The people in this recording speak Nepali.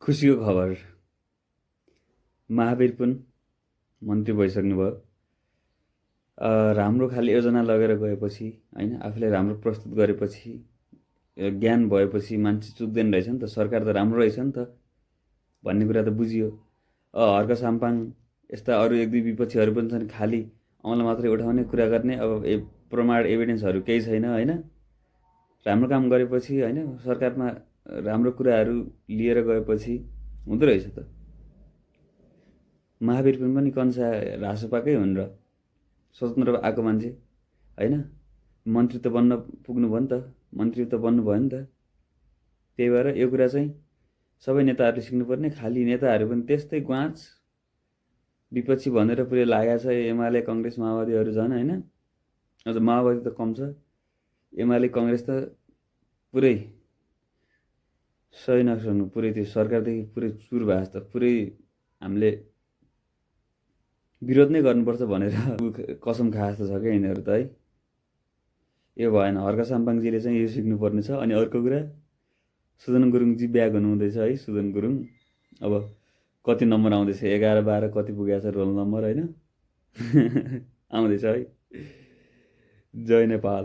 खुसीको खबर, महावीर पुन मन्त्री भइसक्नुभयो। राम्रो खाले योजना लगेर गएपछि होइन, आफूले राम्रो प्रस्तुत गरेपछि, ज्ञान भएपछि मान्छे चुक्दैन रहेछ नि त, सरकार त राम्रो रहेछ नि त भन्ने कुरा त बुझियो। हर्क साम्पाङ यस्ता अरू एक दुई विपक्षीहरू पनि छन्, खालि औँला मात्रै उठाउने कुरा गर्ने। अब प्रमाण एभिडेन्सहरू केही छैन होइन। राम्रो काम गरेपछि होइन, सरकारमा राम्रो कुराहरू लिएर गएपछि हुँदो रहेछ त। महावीर पनि कन्सा रासोपाकै हुन् र स्वतन्त्र आएको मान्छे होइन, मन्त्री त बन्न पुग्नु भयो नि त, मन्त्री त बन्नुभयो नि त। त्यही भएर यो कुरा चाहिँ सबै नेताहरूले सिक्नुपर्ने। खालि नेताहरू पनि त्यस्तै ग्वाँच विपक्षी भनेर पुरै लागेको छ। एमाले कङ्ग्रेस माओवादीहरू झन् होइन, अझ माओवादी त कम छ, एमाले कङ्ग्रेस त पुरै सही नसक्नु, पुरै त्यो सरकारदेखि पुरै चुर भएको जस्तो, पुरै हामीले विरोध नै गर्नुपर्छ भनेर कसम खा जस्तो छ क्या यिनीहरू त है। यो भएन, हर्क साम्पाङजीले चाहिँ यो सिक्नुपर्ने छ। अनि अर्को कुरा, सुदन गुरुङजी ब्याक हुनुहुँदैछ है। सुदन गुरुङ अब कति नम्बर आउँदैछ, 11 12 कति पुगेको छ रोल नम्बर होइन। आउँदैछ है। जय नेपाल।